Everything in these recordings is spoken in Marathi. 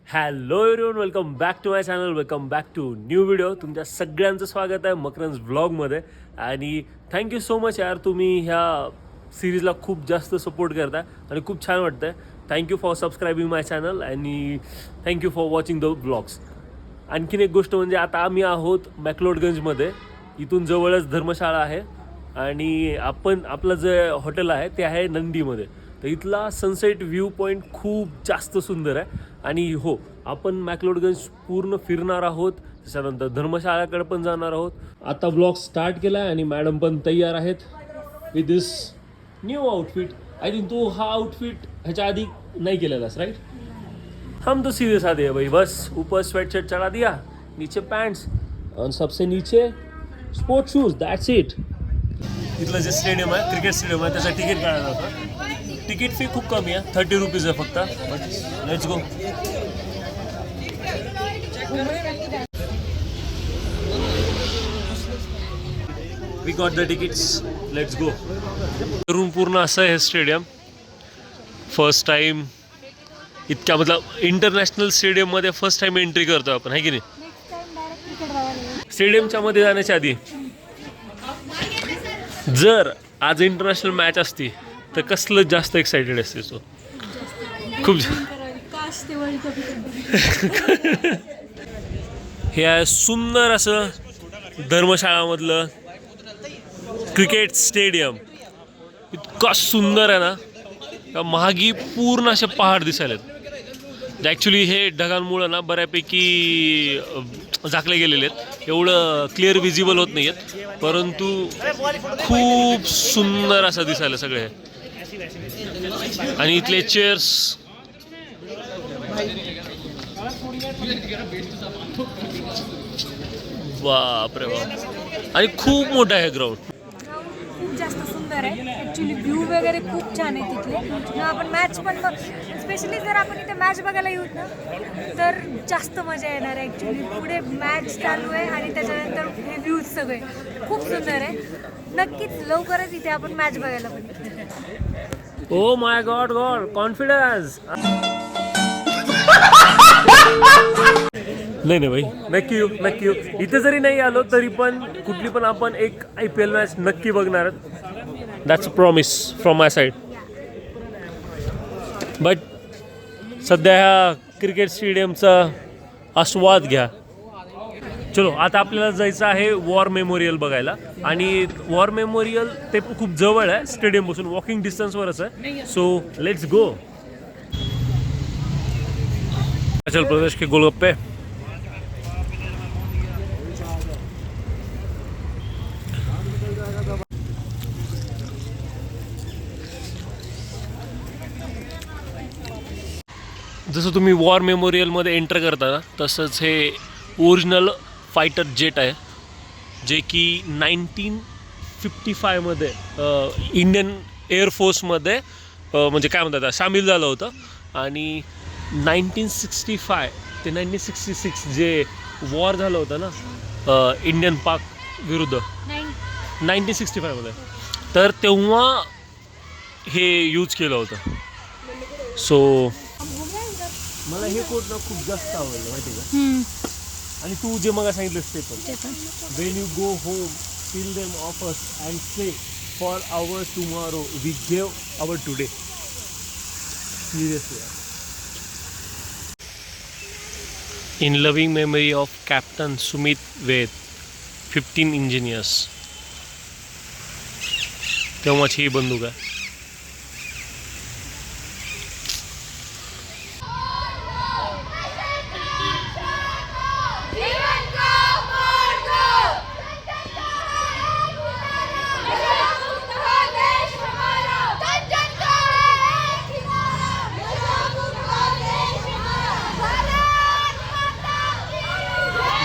Hello everyone, welcome back to my channel. Welcome back to new video. तुमच्या सगळ्यांचं स्वागत आहे मकरन्स व्लॉगमध्ये. आणि थँक्यू सो मच यार, तुम्ही ह्या सिरीजला खूप जास्त सपोर्ट करताय आणि खूप छान वाटतं आहे. Thank you for subscribing my channel आणि thank you for watching the vlogs. आणखीन एक गोष्ट म्हणजे आता आम्ही आहोत मॅक्लोडगंजमध्ये. इथून जवळच धर्मशाळा आहे आणि आपलं जे हॉटेल आहे ते आहे नंदीमध्ये. तर इथला सनसेट व्ह्यू पॉईंट खूप जास्त सुंदर आहे. आणि हो, आपण मॅक्लोडगंज पूर्ण फिरणार आहोत, त्याच्यानंतर धर्मशाळाकडे पण जाणार आहोत. आता ब्लॉग स्टार्ट केला आहे आणि मॅडम पण तयार आहेत with this new outfit. I think तू हा आउटफिट ह्याच्या आधी नहीं केलेलास, राइट? हम तो सीधे साधे हैं भाई, बस ऊपर स्वेट शर्ट चढ़ा दिया, नीचे पैंट्स और सबसे नीचे स्पोर्ट शूज, दैट्स इट. इथलं जे स्टेडियम आहे, क्रिकेट स्टेडियम आहे, त्याचं तिकीट काढायला होतं. तिकीट फी खूप कमी आहे, 30 रुपीज आहे फक्त. But let's go. We got the tickets, let's go. करून पूर्ण असं आहे हे स्टेडियम. फर्स्ट टाइम इतक्या मतलब इंटरनॅशनल स्टेडियममध्ये फर्स्ट टाइम एंट्री करतो आपण, आहे की नाही? स्टेडियमच्या मध्ये जाण्याच्या आधी जर आज इंटरनॅशनल मॅच असती तर कसलं जास्त एक्साइटेड असते तो. खूप हे आहे सुंदर असं धर्मशाळामधलं क्रिकेट स्टेडियम. इतका सुंदर आहे ना, का महागी पूर्ण असे पहाड दिसायलेत. ॲक्च्युली हे ढगांमुळं ना बऱ्यापैकी झाकले गेलेले आहेत, एवढं क्लिअर विजिबल होत नाही आहेत, परंतु खूप सुंदर असं दिसायला सगळे. आणि इथले चेअर्स बापरे बाप. आणि खूप मोठा आहे ग्राउंड. खूप जास्त सुंदर आहे. ॲक्च्युली व्ह्यू वगैरे खूप छान आहे तिथले. आपण मॅच पण स्पेशली जर आपण इथे मॅच बघायला येऊत ना तर जास्त मजा येणार आहे. ॲक्च्युली पुढे मॅच चालू आहे आणि त्याच्यानंतर हे व्ह्यूज सगळे खूप सुंदर आहे. नक्कीच लवकरच इथे आपण मॅच बघायला पण. Oh my God God, confidence. नाही भाई, नक्की येऊ, नक्की येऊ. इथे जरी नाही आलो तरी पण कुठली पण आपण एक IPL मॅच नक्की बघणार. That's a promise from my side. But सध्या ह्या क्रिकेट स्टेडियमचा आस्वाद घ्या. चलो, आता आपल्याला जायचं आहे वॉर मेमोरियल बघायला. आणि वॉर मेमोरियल ते खूप जवळ आहे स्टेडियमपासून, वॉकिंग डिस्टन्सवरच आहे. So let's go. Arunachal Pradesh के गोलगप्पे. जसं तुम्ही वॉर मेमोरियलमध्ये एंटर करता ना, तसंच हे ओरिजिनल फायटर जेट आहे, जे की 1955मध्ये इंडियन एअरफोर्समध्ये म्हणजे काय म्हणतात सामील झालं होतं. आणि 1965 ते 1966 जे वॉर झालं होतं ना इंडियन पाक विरुद्ध 1965मध्ये, तर तेव्हा हे यूज केलं होतं. सो मला हे कोट ना खूप जास्त आवडलं, माहिती का? आणि तू जे मला सांगितलंस ते पण, when you go home tell them of us and say for our tomorrow we gave our today. Seriously. In loving memory of captain Sumit Ved, 15 engineers. तेव्हाची ही बंदूक आहे.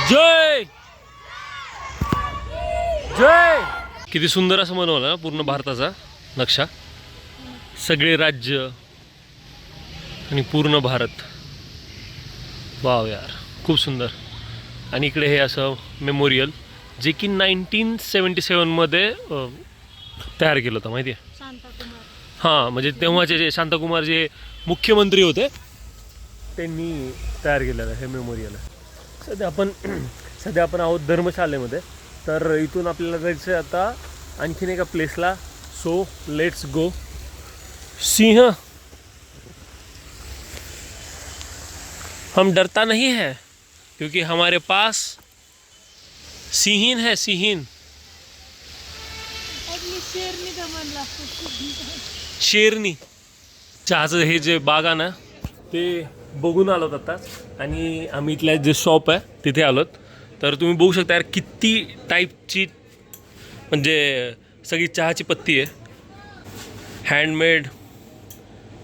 जय जय. किती सुंदर असं बनवलं ना पूर्ण भारताचा नक्षा, सगळे राज्य आणि पूर्ण भारत. वाव यार, खूप सुंदर. आणि इकडे हे असं मेमोरियल जे की 1977मध्ये तयार केलं होतं, माहिती आहे? हां, म्हणजे तेव्हाचे जे शांताकुमार जे मुख्यमंत्री होते त्यांनी तयार केलेलं आहे हे मेमोरियल आहे. सध्या आपण आहोत धर्मशालेमध्ये. तर इथून आपल्याला जायचं आहे आता आणखीन एका प्लेसला. सो लेट्स गो. सिंह, हम डरता नहीं है क्योंकि हमारे पास सिंहीन है. सिंहीन शेरनी. चहाचं हे जे बाग आहे ना ते बघून आलोत आताच. आणि आम्ही इथल्या जे शॉप आहे तिथे आलोत. तर तुम्ही बघू शकता यार किती टाईपची म्हणजे सगळी चहाची पत्ती आहे. हँडमेड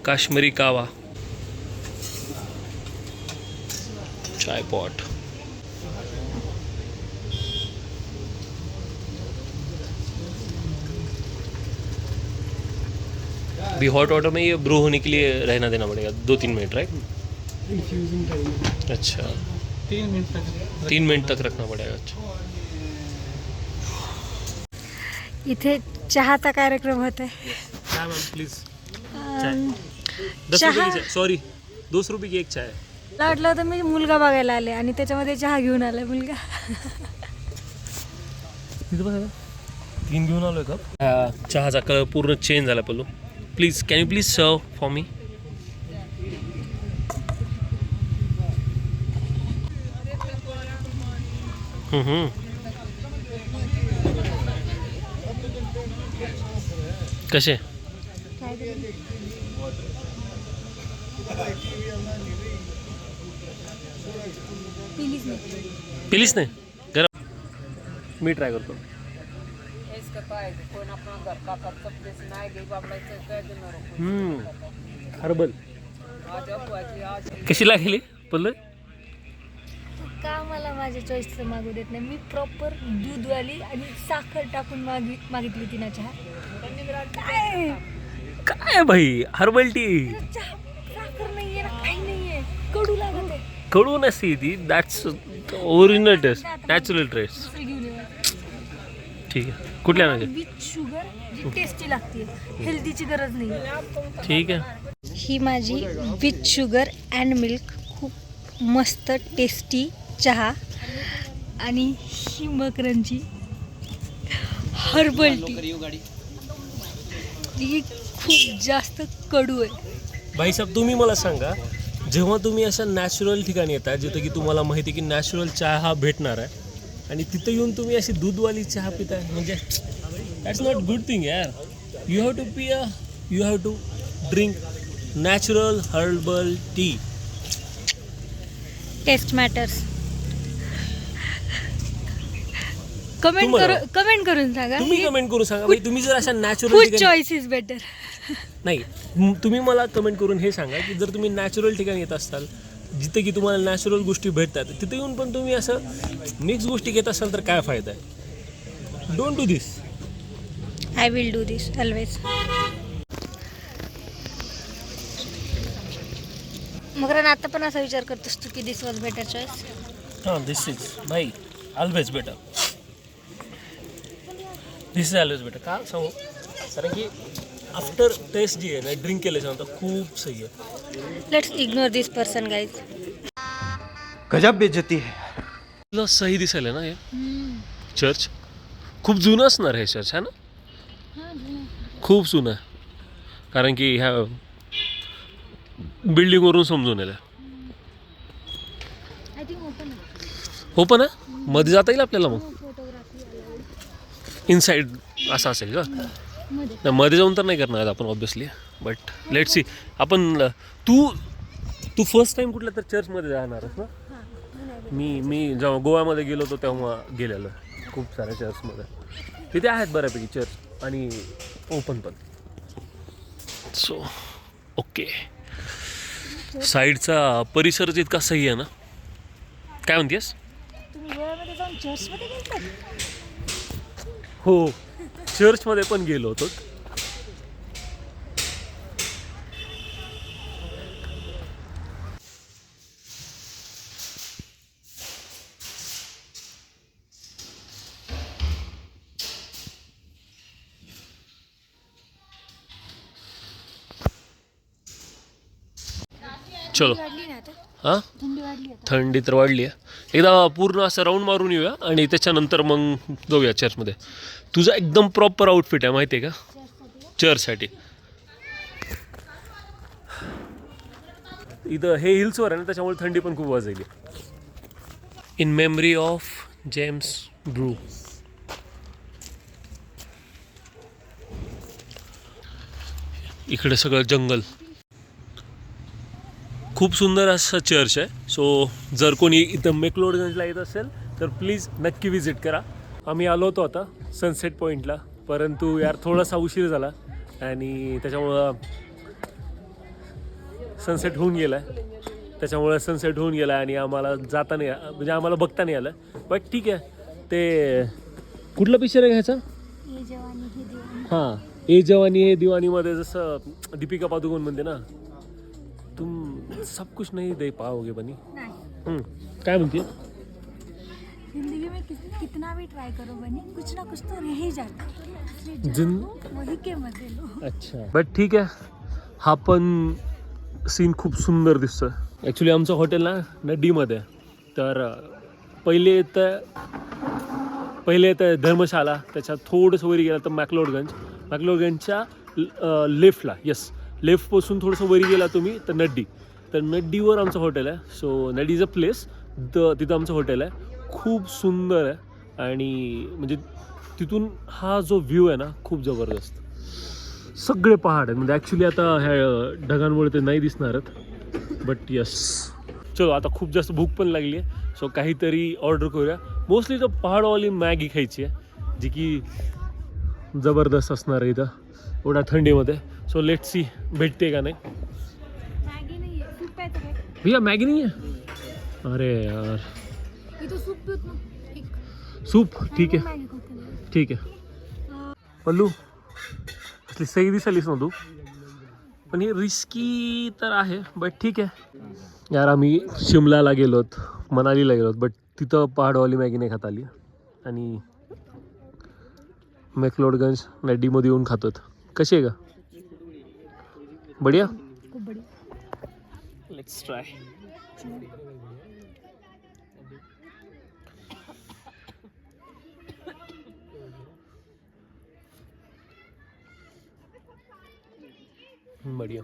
काश्मीरी कावा, चाय पॉट. भी हॉट वाटर में ये ब्रू होने के लिए रहना देना पड़ेगा 2-3 मिनट, राइट? इन्फ्यूजिंग टाइम अच्छा, 3 मिनट तक 3 मिनट तक रखना पड़ेगा. अच्छा, इथे चहाचा कार्यक्रम होत आहे. चाय मैम प्लीज. चहा 10 रुपये की एक चाय. मला वाटलं होतं मी मुलगा बघायला आले आणि त्याच्यामध्ये चहा घेऊन आलाय मुलगा. तिथं बघा 3 घेऊन आलोय का. चहाचा कलर पूर्ण चेंज झाला. Pallu please, can you please serve for me. कसे पिलीच नाही गरम. मी ट्राय करतो. हर्बल कशी लागली पल्लू. का मला माझ्या चॉईसचं मागू देत नाही. मी प्रॉपर दूधवाली आणि साखर टाकून मागितली ती ना चहा. काय काय भाई हर्बल टी. चहा साखर नाहीये ना, काही नाहीये, कडू लागत आहे. कडू नसती ती. That's original taste, natural taste. दुसरी घेऊन ये. ठीक आहे. कुठल्या म्हणजे विथ शुगर जी टेस्टी लागते, हेल्दीची गरज नाही. ठीक आहे. ही माझी विथ शुगर अँड मिल्क खूप मस्त टेस्टी चहा. आणि ही मकरांची हर्बल टी. ही खूप जास्त कडू आहे. भाईसाहेब तुम्ही मला सांगा, जेव्हा तुम्ही अशा नॅचरल ठिकाणी येता जिथं की तुम्हाला माहिती आहे की नॅचरल चहा हा भेटणार आहे आणि तिथं येऊन तुम्ही अशी दूधवाली चहा पिताय म्हणजे दॅट्स नॉट गुड थिंग यार. You have to drink natural herbal tea. Taste matters. तुम्हाला- कमेंट करून सांगा. तुम्ही कमेंट करून सांगा भाई, तुम्ही जर अशा नॅचरल फूड ठिकाणी चॉईस इज बेटर. नाही, तुम्ही मला कमेंट करून हे सांगा की जर तुम्ही नॅचरल ठिकाणी येत असाल जिथे की तुम्हाला नॅचरल गोष्टी भेटतात तिथे येऊन पण तुम्ही असं मिक्स गोष्टी घेत असाल तर काय फायदा आहे. Don't do this. I will do this always. मग आता पण असा विचार करतोस तू की दिस वॉज बेटर चॉईस. हां, दिस इज भाई always better. This is always better. का सांगू, कारण की आफ्टर टेस्ट जी आहे ना ड्रिंक केल्याच्यानंतर खूप सही आहे. Let's ignore this person guys. गजब बेइज्जती है. तुला सही दिसायला ना हे चर्च. खूप जुनं असणार हे चर्च आहे ना. खूप जुनं आहे कारण की ह्या बिल्डिंगवरून समजून येईल. आय थिंक ओपन हो पण मध्ये जाता येईल आपल्याला. मग इनसाइड असं असेल का. नाही, मध्ये जाऊन तर नाही करणार आपण ऑब्विसली. But let's see. आपण तू फर्स्ट टाइम कुठल्या तर चर्चमध्ये जाणारच ना. मी जेव्हा गोव्यामध्ये गेलो होतो तेव्हा गेलेलो खूप साऱ्या चर्चमध्ये. तिथे आहेत बऱ्यापैकी चर्च आणि ओपन पण. So okay. साईडचा परिसरच इतका सही आहे ना. काय म्हणतेस. तुम्ही गोव्यामध्ये जाऊन चर्चमध्ये गेलात. हो, चर्चमध्ये पण गेलो होतो. चलो. काढली ना आता. हां थंडी वाढली आता. थंडी तर वाढली आहे. एकदा पूर्ण असं राऊंड मारून येऊया आणि त्याच्यानंतर मग जाऊया चर्चमध्ये. तुझा एकदम प्रॉपर आउटफिट आहे माहिती आहे का चर्चसाठी. इथं हे हिल्सवर आहे ना त्याच्यामुळे थंडी पण खूप वाजली. In memory of James Brew. इकडे सगळं जंगल. खूप सुंदर असं चर्च आहे. सो जर कोणी इथं मेकलोडगंजला येत असेल तर प्लीज नक्की विजिट करा. आम्ही आलो होतो आता सनसेट पॉईंटला, परंतु यार थोडासा उशीर झाला आणि त्याच्यामुळं सनसेट होऊन गेला आहे. सनसेट होऊन गेला आणि आम्हाला जाता नाही म्हणजे आम्हाला बघता नाही आलं. बट ठीक आहे. ते कुठला पिक्चर आहे घ्यायचा? ये जवानी ही दिवानी. हां ए जवानी हे दिवानीमध्ये जसं दीपिका पादुकोण म्हणते ना, तुम सब कुछ नहीं दे पाओगे बनी. नाही. काय म्हणते? जिंदगी में कितना भी ट्राई करो बनी, कुछ ना कुछ तो रह ही जाता. वही के मजे लो. अच्छा बट ठीक आहे. हा पण सीन खूप सुंदर दिसतोय. ॲक्च्युली आमचं हॉटेल ना नडीमध्ये. तर पहिले येतं धर्मशाला, त्याच्यात थोडंसं वरी गेला तर मॅक्लोडगंजच्या लेफ्टला लेफ्टपासून थोडंसं वरी गेला तुम्ही तर नड्डीवर आमचं हॉटेल आहे. So Nadi is a place. तिथं आमचं हॉटेल आहे. खूप सुंदर आहे आणि म्हणजे तिथून हा जो व्ह्यू आहे ना खूप जबरदस्त. सगळे पहाड आहेत म्हणजे ॲक्च्युली आता ह्या ढगांमुळे ते नाही दिसणार आहेत. बट यस चलो आता खूप जास्त भूक पण लागली आहे. सो काहीतरी ऑर्डर करूया. मोस्टली तर पहाडवाली मॅगी खायची आहे जी की जबरदस्त असणार आहे इथं एवढ्या थंडीमध्ये. सो लेट सी भेटते का नाही. मॅगी नाही आहे, सूप प्यायचं काय? भैया मॅगी नाही आहे. अरे यार मी तो सूप पिऊत ना. सूप ठीक आहे मॅगी खाते नाही. ठीक आहे. पल्लू असली सही दिसालीस ना तू. पण हे रिस्की तर आहे बट ठीक आहे. यार आम्ही शिमलाला गेलोत, मनालीला गेलोत, बट तिथं पहाडवाली मॅगी नाही खाता आली आणि मेकलोडगंज नडीमध्ये येऊन खातोत. कशी आहे का? बढिया. खूप बढिया. Let's try. बढिया.